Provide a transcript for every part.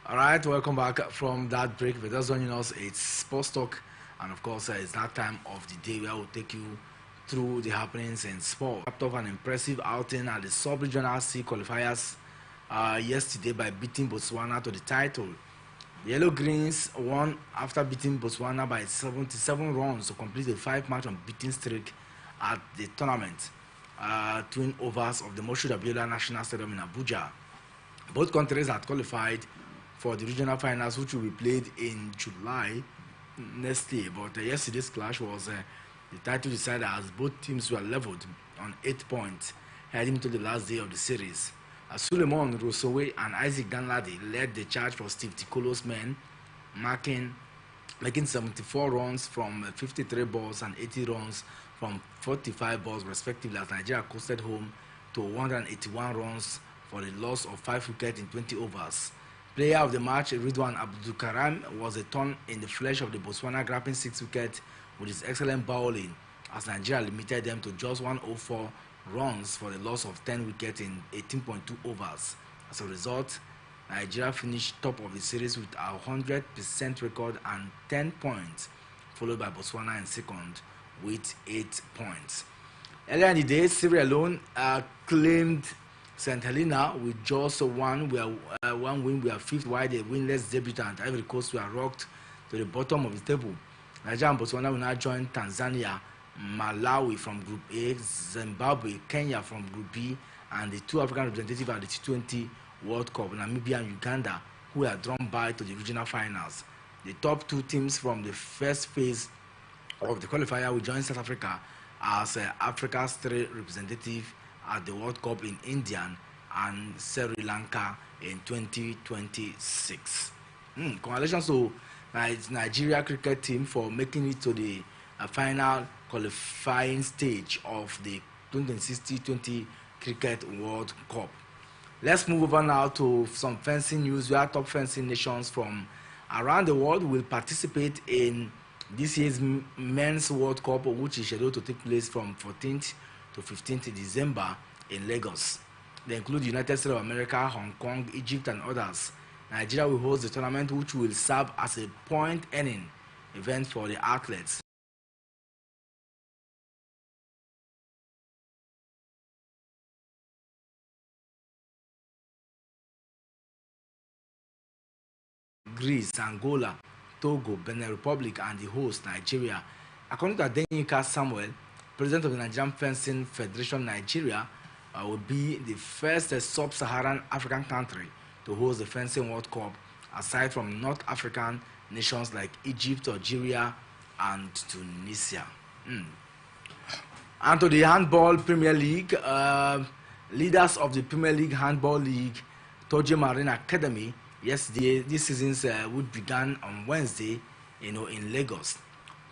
Alright, welcome back from that break. But just joining us, it's Sports Talk, and of course, it's that time of the day where we'll take you through the happenings in sport. Capped off an impressive outing at the Sub-Regional C qualifiers yesterday by beating Botswana to the title. The Yellow Greens won after beating Botswana by 77 runs to complete a 5-match unbeaten streak at the tournament. Twin overs of the Moshood Abiola National Stadium in Abuja. Both countries had qualified for the regional finals, which will be played in July next year. But yesterday's clash was the title decided as both teams were leveled on 8 points heading into the last day of the series. Suleiman Rosowe and Isaac Danladi led the charge for Steve Tikolo's men, making 74 runs from 53 balls and 80 runs from 45 balls respectively, as Nigeria coasted home to 181 runs for the loss of 5 wickets in 20 overs. Player of the match, Ridwan Abdulkaram, was a thorn in the flesh of the Botswana, grabbing 6 wickets with his excellent bowling, as Nigeria limited them to just 104 runs for the loss of 10 wickets in 18.2 overs. As a result, Nigeria finished top of the series with a 100% record and 10 points, followed by Botswana in second with 8 points. Earlier in the day, Sierra Leone claimed St. Helena with just one win. We are fifth, while the winless debutant Ivory Coast were rocked to the bottom of the table. Nigeria and Botswana will now join Tanzania Malawi from Group A, Zimbabwe, Kenya from Group B, and the two African representatives at the T20 World Cup, Namibia and Uganda, who were drawn by to the regional finals. The top two teams from the first phase of the qualifier will join South Africa as Africa's three representatives at the World Cup in India and Sri Lanka in 2026. Congratulations to Nigeria cricket team for making it to the final qualifying stage of the 2060 20 Cricket World Cup. Let's move over now to some fencing news, where top fencing nations from around the world will participate in this year's Men's World Cup, which is scheduled to take place from 14th to 15th December in Lagos. They include the United States of America, Hong Kong, Egypt, and others. Nigeria will host the tournament, which will serve as a point-earning event for the athletes. Greece, Angola, Togo, Benin Republic, and the host, Nigeria. According to Adenika Samuel, president of the Nigerian Fencing Federation, Nigeria will be the first sub-Saharan African country to host the Fencing World Cup, aside from North African nations like Egypt, Algeria, and Tunisia. And to the Handball Premier League, leaders of the Premier League Handball League, Toje Marine Academy, yesterday, this season would began on Wednesday, in Lagos.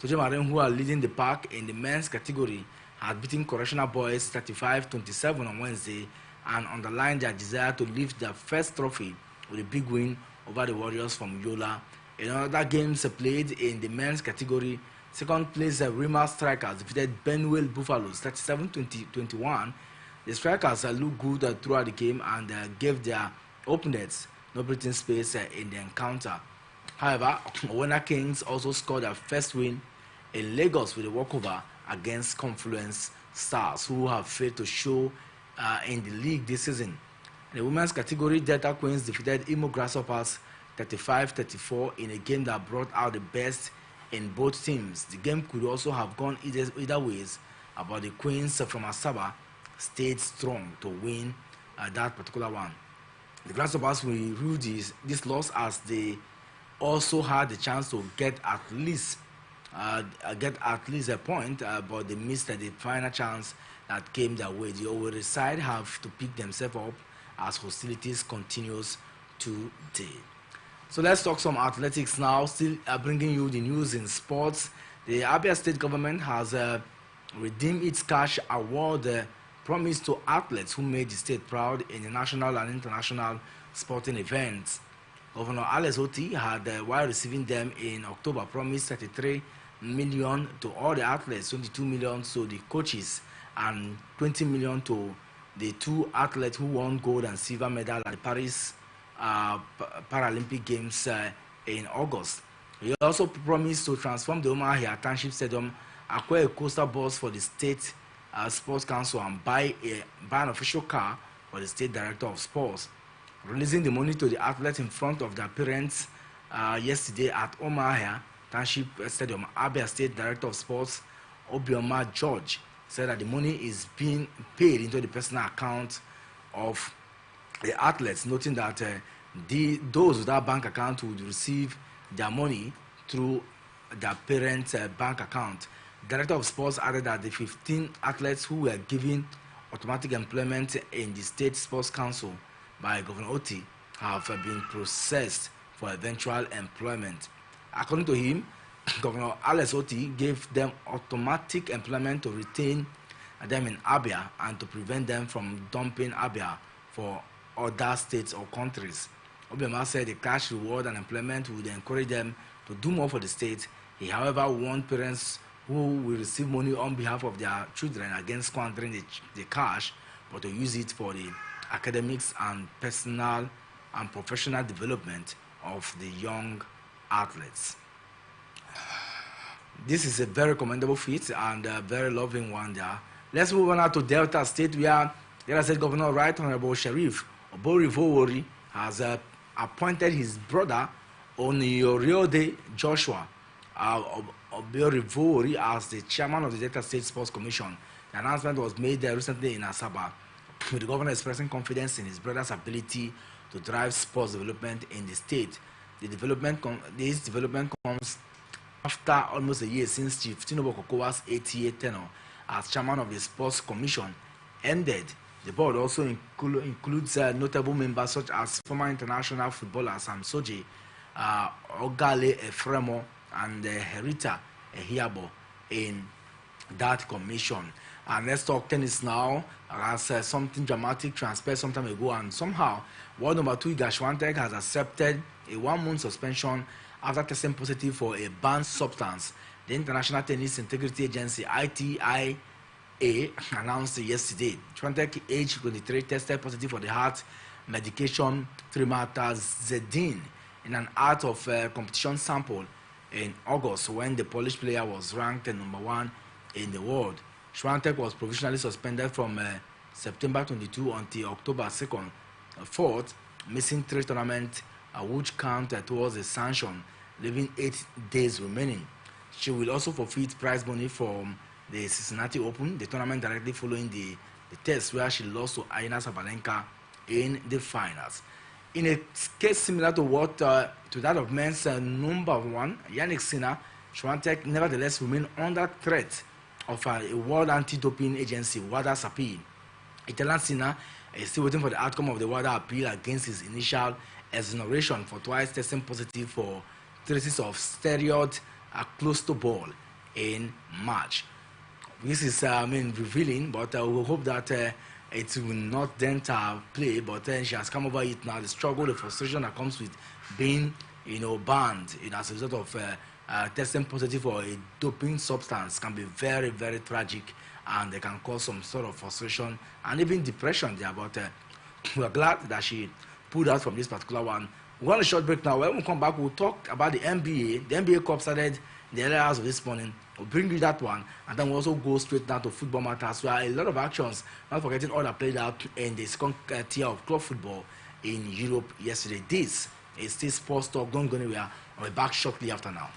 Toje Marine, who are leading the pack in the men's category, had beaten Correctional Boys 35-27 on Wednesday and underlined their desire to lift their first trophy with a big win over the Warriors from Yola. In other games played in the men's category, second place Rima Strikers defeated Benwell Buffaloes 37-21. The Strikers looked good throughout the game and gave their opponents no breathing space in the encounter. However, Owena Kings also scored their first win in Lagos with a walkover against Confluence Stars, who have failed to show in the league this season. In the women's category, Delta Queens defeated Imo Grasshoppers 35-34 in a game that brought out the best in both teams. The game could also have gone either ways, but the Queens from Asaba stayed strong to win that particular one. The Grasshoppers will rue this loss, as they also had the chance to get at least a point, but they missed the final chance that came their way. The Owerri side have to pick themselves up as hostilities continues today. So let's talk some athletics now. Still bringing you the news in sports. The Abia State government has redeemed its cash award promised to athletes who made the state proud in the national and international sporting events. Governor Alex Oti had, while receiving them in October, promised 33 million to all the athletes, 22 million to the coaches, and 20 million to the two athletes who won gold and silver medal at the Paris Paralympic Games in August. He also promised to transform the Omahia Township Stadium, acquire a coaster bus for the state sports council, and buy an official car for the state director of sports. Releasing the money to the athletes in front of their parents yesterday at Omahia Township Stadium, Abia State Director of Sports Obioma George said that the money is being paid into the personal account of the athletes, noting that those without bank account would receive their money through their parents' bank account. The Director of Sports added that the 15 athletes who were given automatic employment in the State Sports Council by Governor Oti have been processed for eventual employment. According to him, Governor Alex Oti gave them automatic employment to retain them in Abia and to prevent them from dumping Abia for other states or countries. Obioma said the cash reward and employment would encourage them to do more for the state. He, however, warned parents who will receive money on behalf of their children against squandering the cash, but to use it for the academics and personal and professional development of the young athletes. This is a very commendable feat and a very loving one there. Let's move on now to Delta State, where Delta State Governor Right Honorable Sheriff Oborivowori has appointed his brother Oniyoriode Joshua Obiorivori as the chairman of the Delta State Sports Commission. The announcement was made recently in Asaba, with the governor expressing confidence in his brother's ability to drive sports development in the state. This development comes after almost a year since Chief Tinubu Kokowa's 8-year tenure as chairman of the Sports Commission ended. The board also includes notable members such as former international footballer Sam Soji, Ogale Efremo, and Herita Ehiabo in that commission. And let's talk tennis now. As something dramatic transpired some time ago, and somehow world number 2 Iga Swiatek has accepted a 1-month suspension after testing positive for a banned substance. The International Tennis Integrity Agency (ITIA) announced yesterday. Swiatek, age 23, tested positive for the heart medication trimetazidine in an out of competition sample in August, when the Polish player was ranked number 1 in the world. Swiatek was provisionally suspended from September 22 until October 2nd, 4th, missing 3 tournaments, which count towards the sanction, leaving 8 days remaining. She will also forfeit prize money from the Cincinnati Open, the tournament directly following the test, where she lost to Aryna Sabalenka in the finals. In a case similar to that of men's number 1, Yannick Sinner, Swiatek nevertheless remained under threat of a World Anti-Doping Agency, WADA appeal. Italian Sinner is still waiting for the outcome of the WADA appeal against his initial exoneration for twice testing positive for traces of steroid clostebol in March. This is revealing, but we hope that it will not dent her play. But she has come over it now. The struggle, the frustration that comes with being, banned, as a result of testing positive for a doping substance can be very, very tragic, and they can cause some sort of frustration and even depression there. But we're glad that she pulled out from this particular one. We're on a short break now. When we come back, we'll talk about the NBA. The NBA Cup started in the early hours of this morning. We'll bring you that one, and then we'll also go straight down to football matters, where a lot of actions, not forgetting all that played out in the second tier of club football in Europe yesterday. This is still Sports Talk. Don't go anywhere. I'll be back shortly after now.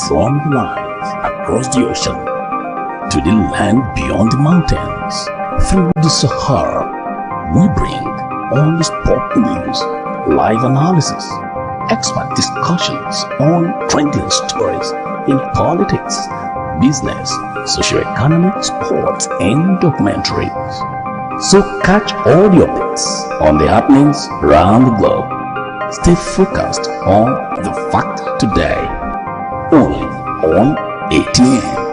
From the lines across the ocean to the land beyond the mountains, through the Sahara, we bring all the sport news, live analysis, expert discussions on trending stories in politics, business, socio-economic, sports, and documentaries. So catch all the updates on the happenings around the globe. Stay focused on the fact today, only on ATN.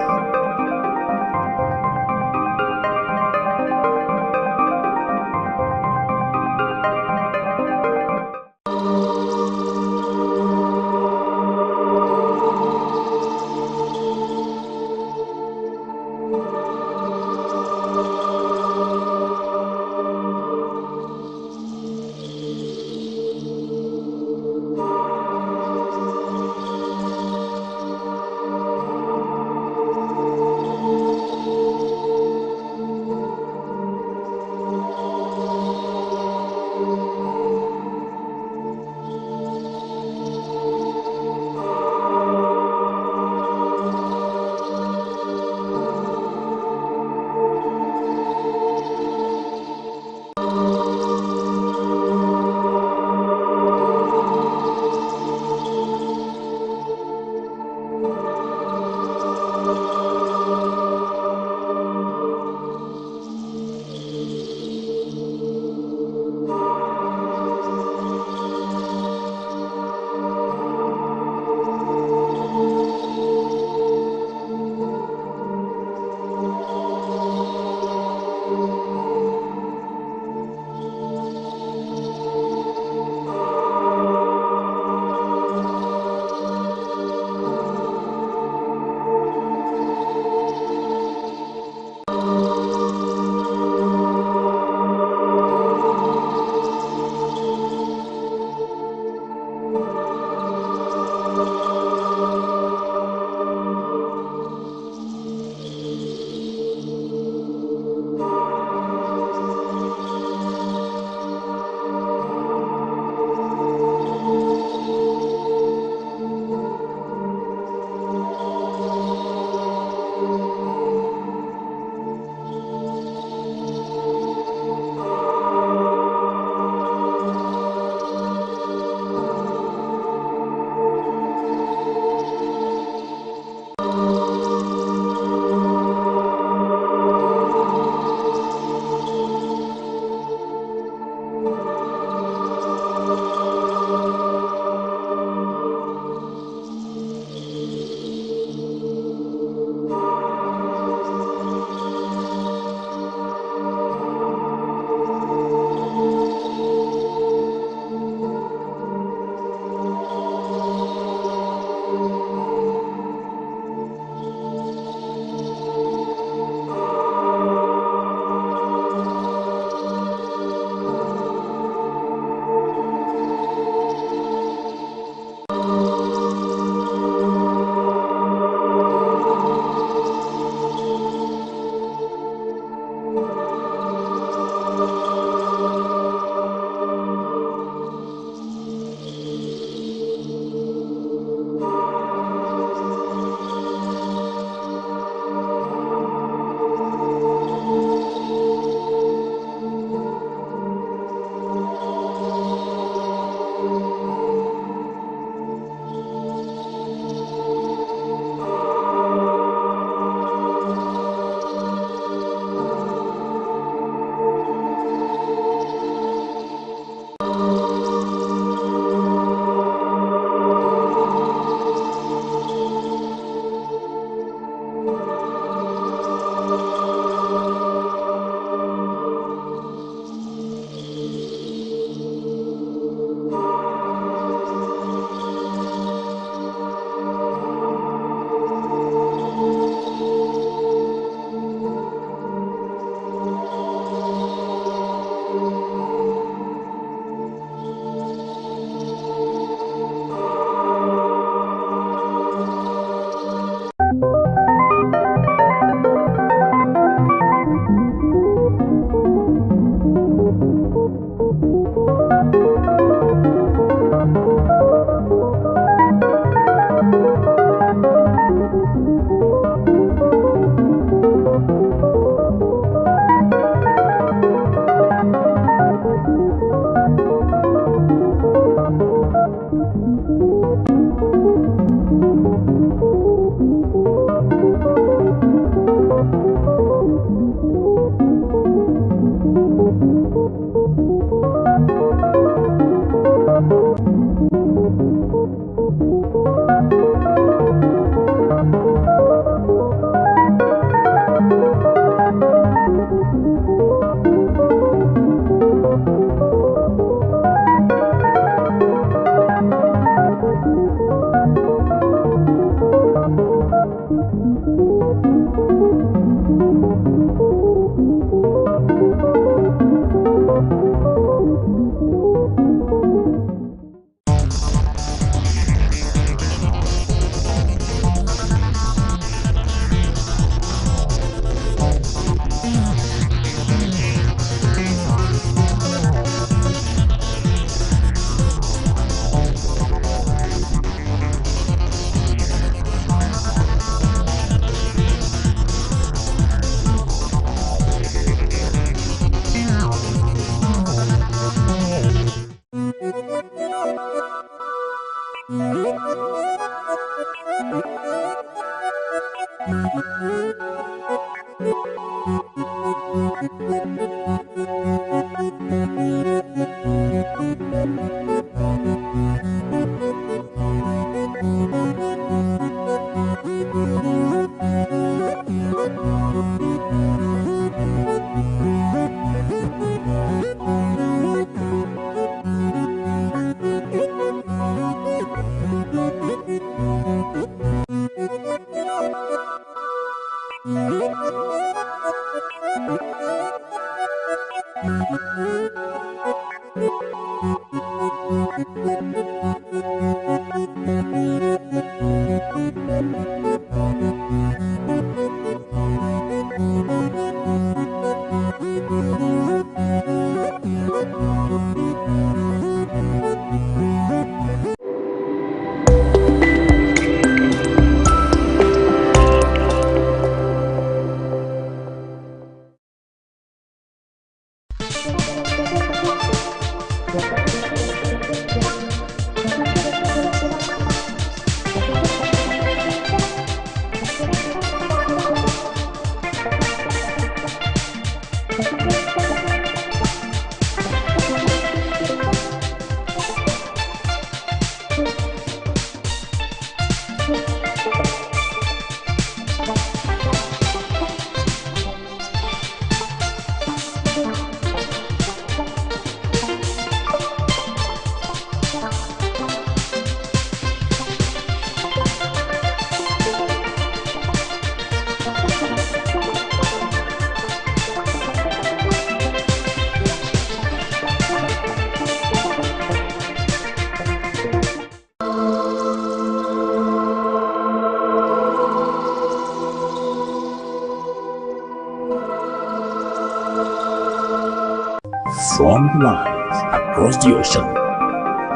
From the lands across the ocean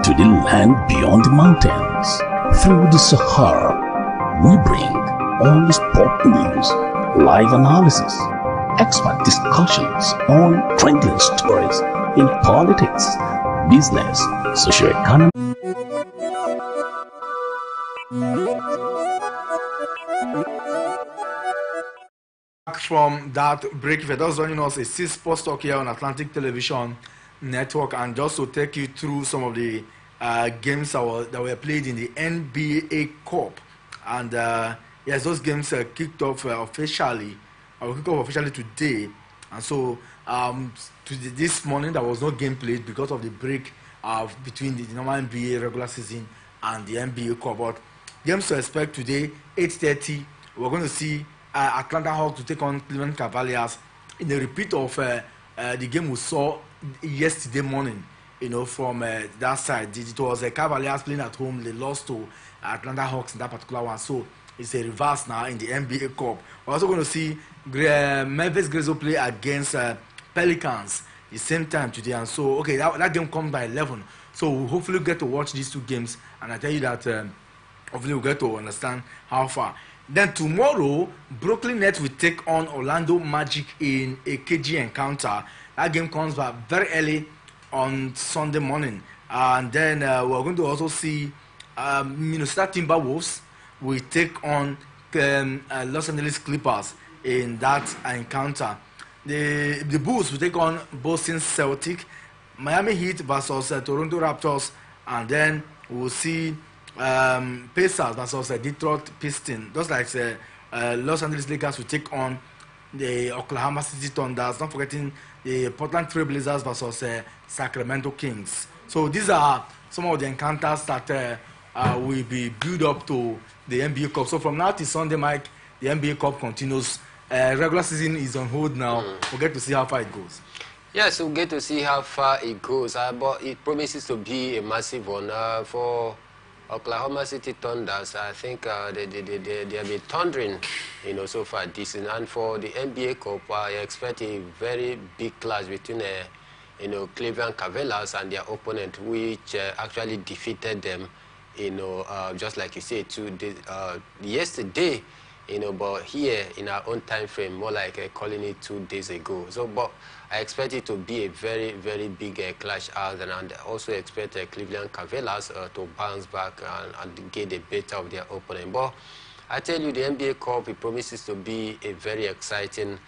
to the land beyond the mountains, through the Sahara, we bring all the sport news, live analysis, expert discussions on trending stories in politics, business, socio-economy. From that break, if you're just joining us, it's still Sports Talk here on Atlantic Television Network, and just to take you through some of the games that were played in the NBA Cup. And yes, those games kicked off officially today. And so this morning there was no game played because of the break between the normal NBA regular season and the NBA Cup. But games to expect today, 8:30, we're going to see Atlanta Hawks to take on Cleveland Cavaliers in a repeat of the game we saw yesterday morning. You know, from that side, it was Cavaliers playing at home. They lost to Atlanta Hawks in that particular one. So it's a reverse now in the NBA Cup. We're also going to see Memphis Grizzlies play against Pelicans the same time today. And so, okay, that game comes by 11. So we'll hopefully get to watch these two games. And I tell you that hopefully we'll get to understand how far. Then tomorrow, Brooklyn Nets will take on Orlando Magic in a KG encounter. That game comes back very early on Sunday morning. And then we're going to also see Minnesota Timberwolves will take on Los Angeles Clippers in that encounter. The Bulls will take on Boston Celtics, Miami Heat versus Toronto Raptors, and then we'll see Pacers versus Detroit Pistons. Just like Los Angeles Lakers will take on the Oklahoma City Thunders. Not forgetting the Portland Trail Blazers versus Sacramento Kings. So these are some of the encounters that will be built up to the NBA Cup. So from now till Sunday, Mike, the NBA Cup continues. Regular season is on hold now. We'll get to see how far it goes. Yes, we'll get to see how far it goes. But it promises to be a massive one for Oklahoma City Thunders. I think they have been thundering, so far this season. And for the NBA Cup, I expect a very big clash between, Cleveland Cavaliers and their opponent, which actually defeated them, just like you said, yesterday you know, but here in our own time frame, more like calling it 2 days ago. So, but I expect it to be a very, very big clash out, and I also expect Cleveland Cavaliers to bounce back and get the better of their opponent. But I tell you, the NBA Cup, it promises to be a very exciting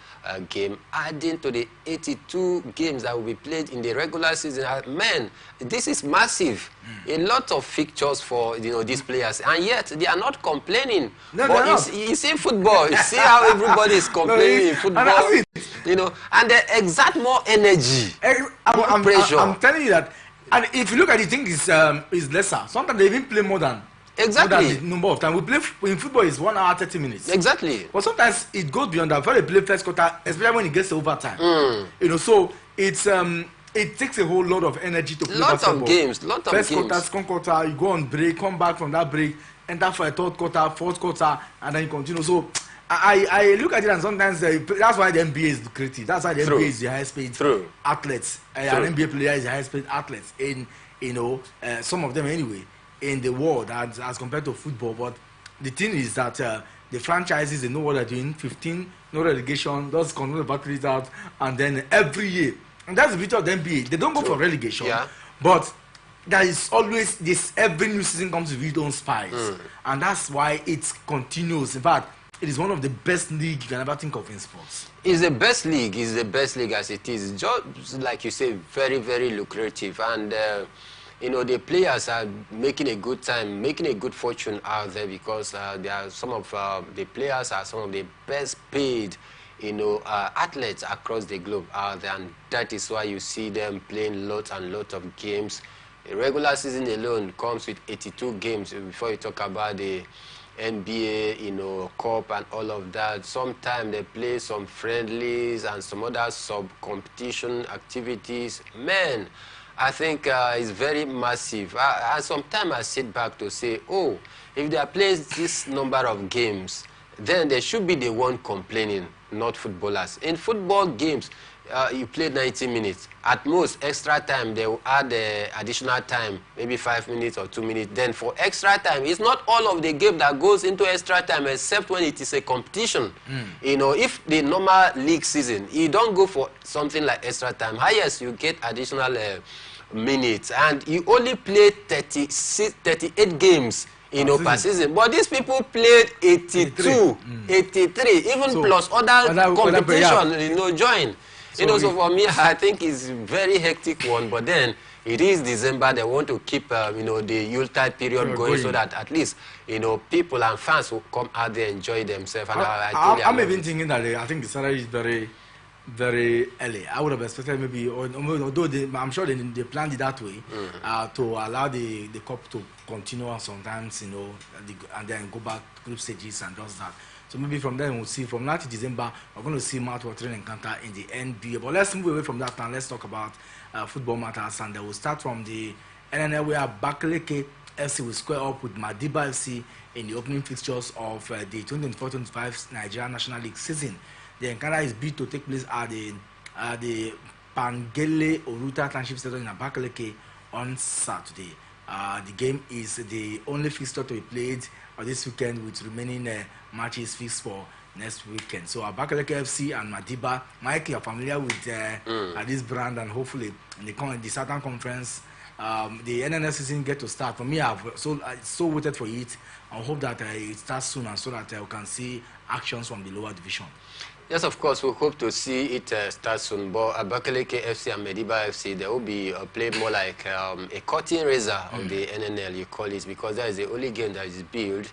game, adding to the 82 games that will be played in the regular season. Man, this is massive. A lot of fixtures for, you know, these players, and yet they are not complaining. No, but you see football, you see how everybody is complaining in football, you know, and they exert more energy, more pressure. I'm telling you that, and if you look at it, think is lesser. Sometimes they even play more than. Exactly. The number of time we play in football is 1 hour 30 minutes. Exactly. But sometimes it goes beyond that. Before they play first quarter, especially when it gets to overtime. You know, so it's it takes a whole lot of energy to play basketball. Lot of games. First quarter, second quarter, you go on break, come back from that break, enter for a third quarter, fourth quarter, and then you continue. So I look at it, and sometimes that's why the NBA is lucrative. That's why the NBA is the highest paid athletes. An NBA player is the highest paid athletes in, you know, some of them anyway, in the world as compared to football. But the thing is that the franchises, they know what they're doing. 15, no relegation, just continue to battle it out, and then every year, and that's the beauty of the NBA. They don't go for relegation, but there is always this. Every new season comes with its own spice, and that's why it continues. In fact, it is one of the best leagues you can ever think of in sports. It's the best league. It's the best league as it is. Just like you say, very, very lucrative. And, you know, the players are making a good time, making a good fortune out there, because there are some of the players are some of the best paid, you know, athletes across the globe out there. And that is why you see them playing lots and lots of games. The regular season alone comes with 82 games before you talk about the NBA, you know, cup and all of that. Sometimes they play some friendlies and some other sub-competition activities. Man, I think it's very massive. And sometimes I sit back to say, oh, if they are playing this number of games, then they should be the one complaining, not footballers. In football games, you play 90 minutes. At most, extra time, they will add additional time, maybe 5 minutes or 2 minutes. Then for extra time, it's not all of the game that goes into extra time, except when it is a competition. You know, if the normal league season, you don't go for something like extra time. Highest, you get additional minutes. And you only play 38 games, you know, per season. But these people played 82, 83, even so, plus other competition, you know, join. You know, so for me, I think it's a very hectic one, but then it is December. They want to keep, you know, the Yuletide period going so that at least, you know, people and fans will come out there and enjoy themselves. And I'm even thinking that I think the salary is very, very early. I would have expected maybe, although I'm sure they planned it that way, to allow the cup to continue sometimes, you know, and then go back group stages and just that. So maybe from then we'll see, from now to December, we're going to see mouth-watering encounter in the NBA. But let's move away from that and let's talk about football matters. And we'll start from the NNL, where Abakaliki FC will square up with Madiba FC in the opening fixtures of the 2024-25 Nigerian National League season. The encounter is bid to take place at the Pangele Oruta Township Stadium in Abakaliki on Saturday. The game is the only fixture to be played this weekend, with remaining matches fixed for next weekend. So Abakaliki FC and Madiba, Mike, you're familiar with this brand, and hopefully in the Southern Conference, the NNL season get to start. For me, I've so waited for it. I hope that it starts soon, and so that we can see actions from the lower division. Yes, of course, we hope to see it start soon. But Abakaliki FC and Madiba FC, they will be played more like a cutting razor of the NNL, you call it, because that is the only game that is built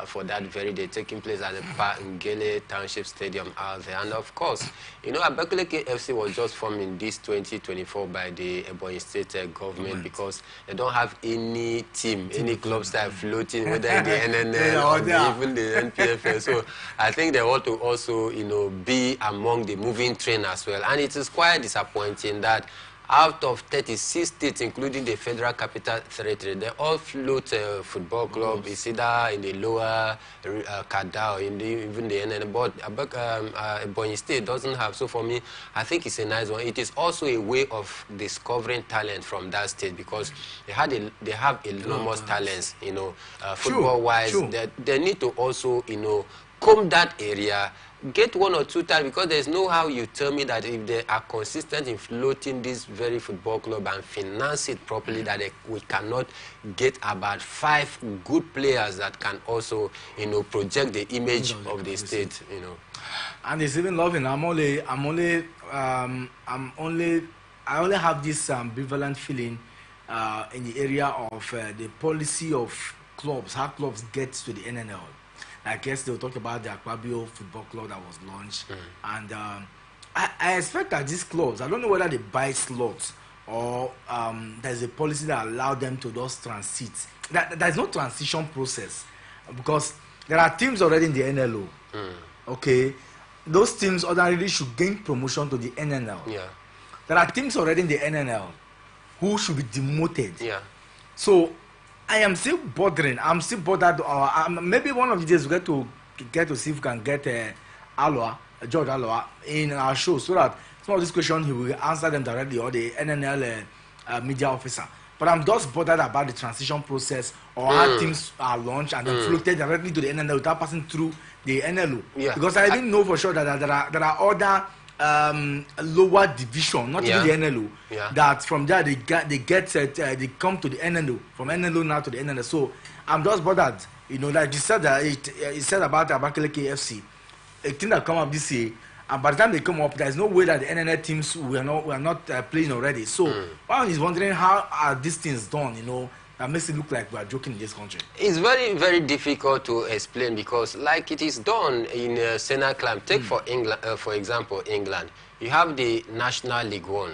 for that very day, taking place at the Pangele Township Stadium out there. And of course, you know, Abakaliki FC was just formed in this 2024 by the Ebonyi State government, because they don't have any team, any clubs that are floating, whether in the NNL or even the NPFL. So I think they ought to also, you know, be among the moving train as well. And it is quite disappointing that out of 36 states, including the Federal Capital Territory, they all float football club. It's either in the lower Kada or in even the NN. But Ebonyi State doesn't have. So for me, I think it's a nice one. It is also a way of discovering talent from that state, because they have enormous talents, you know, football-wise. They need to also, you know, comb that area, get 1 or 2 times, because there's no how you tell me that if they are consistent in floating this very football club and finance it properly, that we cannot get about 5 good players that can also, you know, project the image of the state, you know. And it's even loving. I only have this ambivalent feeling in the area of the policy of clubs, how clubs get to the NNL. I guess they'll talk about the Akpabio Football Club that was launched. And I expect that these clubs, I don't know whether they buy slots or there's a policy that allows them to just transit. There's no transition process because there are teams already in the NLO. Okay, those teams ordinarily should gain promotion to the NNL. Yeah. There are teams already in the NNL who should be demoted. Yeah. So I am still bothering. I'm still bothered. Maybe one of the days we get to see if we can get George Aloha in our show, so that some of these questions he will answer them directly, or the NNL media officer. But I'm just bothered about the transition process, or how teams are launched and then floated directly to the NNL without passing through the NLO. Yeah. Because I didn't know for sure that there are other lower division, not even the NLO, that from there they come to the NLO, from NLO now to the NLO. So I'm just bothered, you know, like you said that it said about Abakaliki FC, a thing that come up this year, and by the time they come up, there's no way that the NNL teams were not playing already. So one is wondering how are these things done, you know, that makes it look like we are joking in this country. It's very, very difficult to explain because, like it is done in Senna Climb. Take for England, for example, England. You have the National League 1,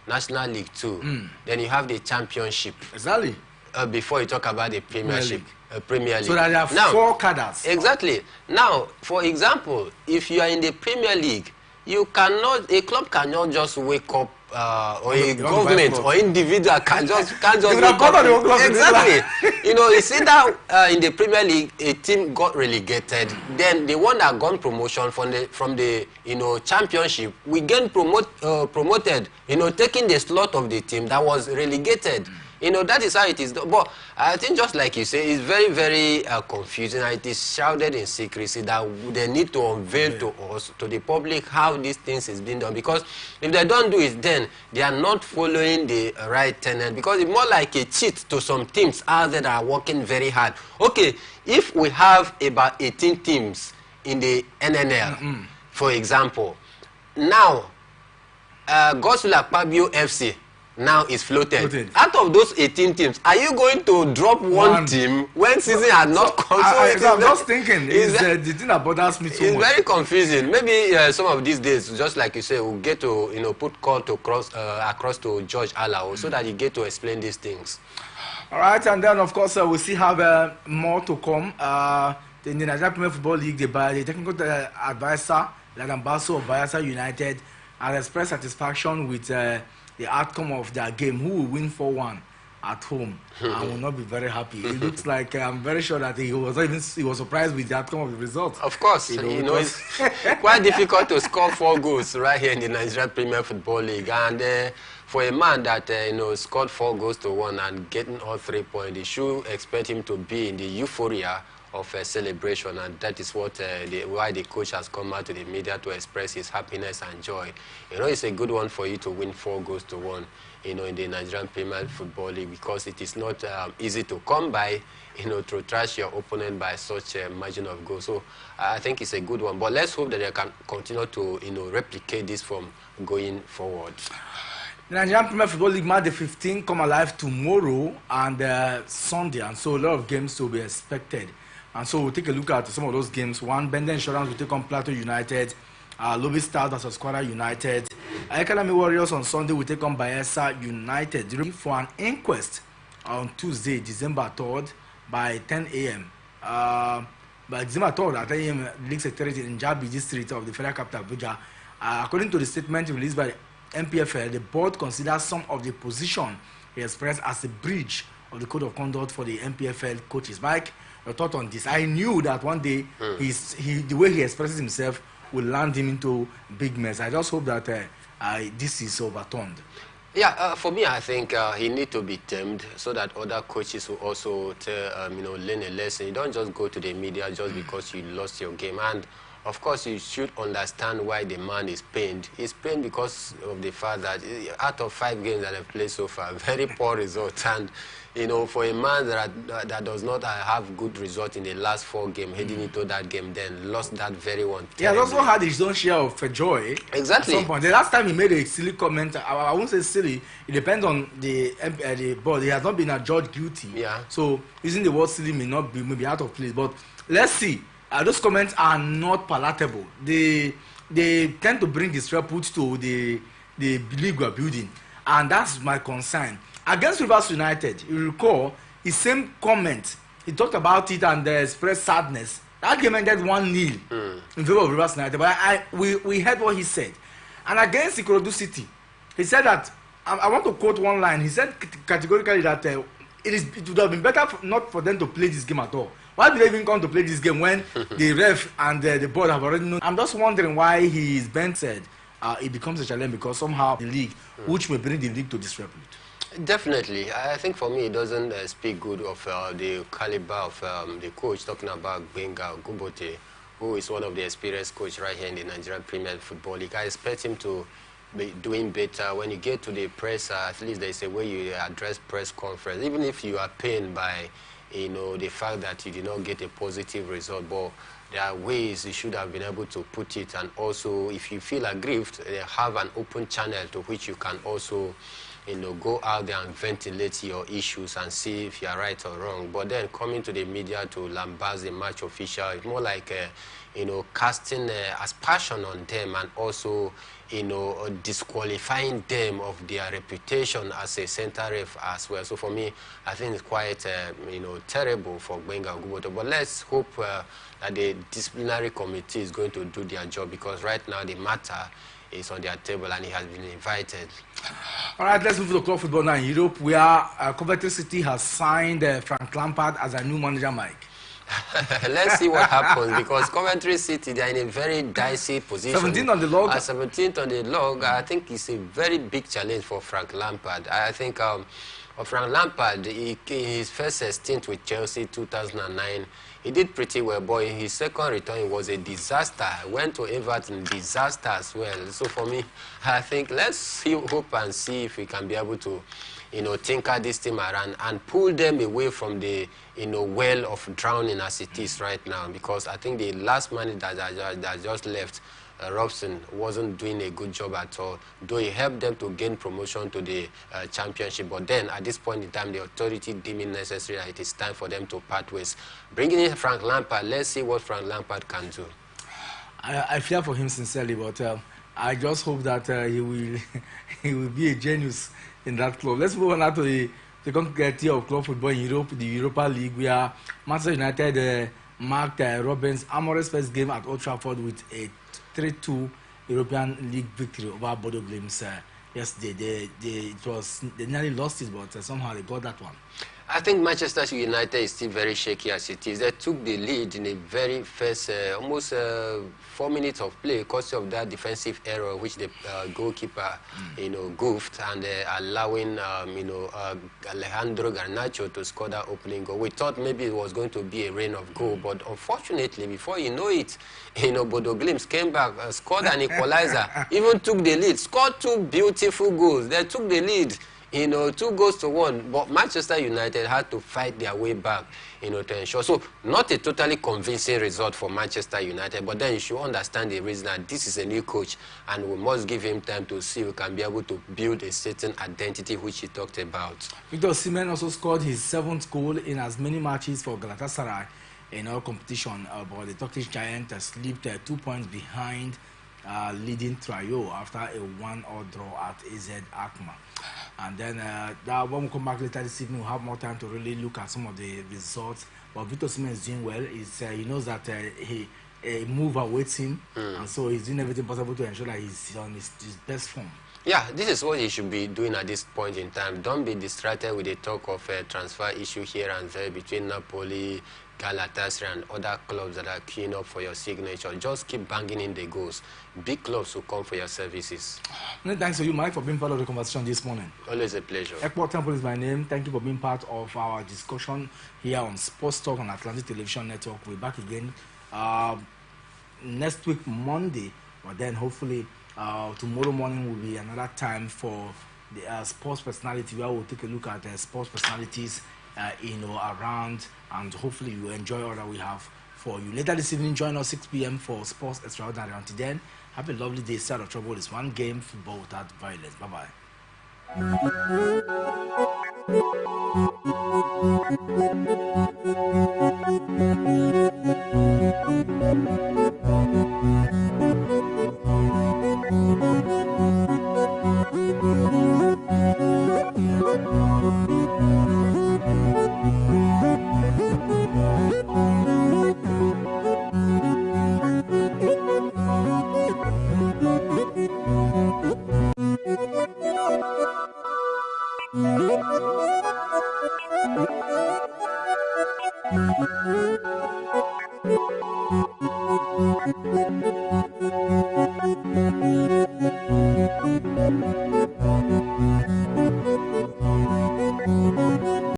National League 2, then you have the Championship. Exactly. Before you talk about the Premiership, Premier League. So that there are now, 4 cadres. Exactly. Now, for example, if you are in the Premier League, a club cannot just wake up, or a government or individual can't just wake up. Exactly. You know, you see that in the Premier League, a team got relegated. Then the one that got promotion from the you know, Championship, we get promoted. You know, taking the slot of the team that was relegated. You know, that is how it is. But I think just like you say, it's very, very confusing. And it is shrouded in secrecy that they need to unveil to us, to the public, how these things is being done. Because if they don't do it, then they are not following the right tenet. Because it's more like a cheat to some teams out there that are working very hard. Okay, if we have about 18 teams in the NNL, for example, now, Godswill Akpabio FC, now is floated. Out of those 18 teams, are you going to drop one team when season had not come? I'm just thinking, the thing that bothers me so much. It's very confusing. Maybe some of these days, just like you say, we'll get to, you know, put call to across to George Alao so that you get to explain these things. All right, and then of course we still have more to come. In the Nigerian Premier Football League, the technical advisor, like Ambassador of Bayelsa United, has expressed satisfaction with the outcome of their game, who will win 4-1 at home and will not be very happy. It looks like I'm very sure that he was surprised with the outcome of the result. Of course, you know it's quite difficult to score 4 goals right here in the Nigerian Premier Football League, and for a man that you know, scored 4 goals to 1 and getting all 3 points, you should expect him to be in the euphoria of a celebration, and that is what why the coach has come out to the media to express his happiness and joy. You know, it's a good one for you to win 4 goals to 1, you know, in the Nigerian Premier Football League, because it is not easy to come by, you know, to trash your opponent by such a margin of goals. So I think it's a good one, but let's hope that they can continue to, you know, replicate this from going forward. The Nigerian Premier Football League match the 15 come alive tomorrow and Sunday, and so a lot of games to be expected. And so we'll take a look at some of those games. One, Bender Insurance will take on Plateau United. Lobby Stars versus Squadra United. Academy Warriors on Sunday will take on Bayelsa United. For an inquest on Tuesday, December 3rd by 10 a.m. By December 3rd at 10 a.m., League Secretariat in Jabi District of the Federal Capital, Abuja. According to the statement released by the MPFL, the board considers some of the position he expressed as a breach of the code of conduct for the MPFL coaches. Mike, your thought on this? I knew that one day the way he expresses himself will land him into big mess. I just hope that this is overturned. Yeah, for me, I think he need to be tamed so that other coaches will also, learn a lesson. You don't just go to the media just because you lost your game. And of course, you should understand why the man is pained. He's pained because of the fact that out of 5 games that they've played so far, very poor results. And for a man that does not have good result in the last 4 games, heading into that game, then lost that very one. He has also had his own share of joy. Exactly. At some point. The last time he made a silly comment, I won't say silly, it depends on the board. He has not been adjudged guilty. Yeah. So using the word silly may not be maybe out of place. But let's see. Those comments are not palatable. They tend to bring disrepute to the league we're building. And that's my concern. Against Rivers United, you recall his same comment. He talked about it and expressed sadness. That game ended 1-0 in favor of Rivers United. But we heard what he said. And against Ikorodu City, he said that, I want to quote one line. He said categorically that it would have been better not for them to play this game at all. Why did they even come to play this game when the ref and the board have already known? I'm just wondering why his bench said it becomes a challenge because somehow the league, which may bring the league to disrepute. Definitely. I think for me, it doesn't speak good of the caliber of the coach, talking about Gbenga Gumbote, who is one of the experienced coach right here in the Nigerian Premier Football League. I expect him to be doing better. When you get to the press, at least there's a way you address press conference, even if you are pained by the fact that you did not get a positive result, but there are ways you should have been able to put it. And also, if you feel aggrieved, have an open channel to which you can also go out there and ventilate your issues and see if you are right or wrong. But then coming to the media to lambast the match official, it's more like casting aspersion on them and also disqualifying them of their reputation as a center ref as well. So for me, I think it's quite terrible for Gbenga Gumbote. But let's hope that the disciplinary committee is going to do their job, because right now the matter is on their table and he has been invited. All right, let's move to club football now in Europe, where Coventry City has signed Frank Lampard as a new manager, Mike. Let's see what happens, because Coventry City, they are in a very dicey position. 17th on the log. 17th on the log. I think it's a very big challenge for Frank Lampard. I think Frank Lampard, his first stint with Chelsea, 2009, he did pretty well, but in his second return, it was a disaster. Went to Everton, disaster as well. So for me, I think let's hope and see if we can be able to tinker this team around and pull them away from the well of drowning as it is right now, because I think the last man that just left, Robson, wasn't doing a good job at all, though he helped them to gain promotion to the championship. But then at this point in time, the authority deemed it necessary that it is time for them to part ways. Bringing in Frank Lampard, let's see what Frank Lampard can do. I fear for him sincerely, but I just hope that he will be a genius in that club. Let's move on now to the second tier of club football in Europe, the Europa League, where Manchester United marked Robben's Amorim's first game at Old Trafford with a 3-2 European League victory over Bodo Glimt yesterday. They nearly lost it, but somehow they got that one. I think Manchester United is still very shaky as it is. They took the lead in the very first, almost 4 minutes of play, because of that defensive error which the goalkeeper, goofed, and allowing, Alejandro Garnacho to score that opening goal. We thought maybe it was going to be a rain of goal, but unfortunately, before you know it, Bodo Glimt came back, scored an equalizer, even took the lead, scored 2 beautiful goals. They took the lead. 2-1, but Manchester United had to fight their way back, to ensure. So, not a totally convincing result for Manchester United, but then you should understand the reason that this is a new coach, and we must give him time to see if we can be able to build a certain identity which he talked about. Victor Osimhen also scored his 7th goal in as many matches for Galatasaray in all competition, but the Turkish giant slipped 2 points behind leading trio after a 1-1 draw at AZ Alkmaar. And then when we come back later this evening, we'll have more time to really look at some of the results. But Victor Osimhen is doing well. He knows that a move awaits him, and so he's doing everything possible to ensure that he's on his best form Yeah, this is what you should be doing at this point in time. Don't be distracted with the talk of a transfer issue here and there between Napoli, Galatasaray, and other clubs that are queuing up for your signature. Just keep banging in the goals. Big clubs will come for your services. Many thanks to you, Mike, for being part of the conversation this morning. Always a pleasure. Ekpo Temple is my name. Thank you for being part of our discussion here on Sports Talk on Atlantic Television Network. We're back again next week, Monday, but then hopefully tomorrow morning will be another time for the sports personality, where we'll take a look at sports personalities around, and hopefully you enjoy all that we have for you. Later this evening, join us 6 p.m. for Sports Extraordinary. Until then, have a lovely day. Stay out of trouble. It's one game, football without violence. Bye-bye.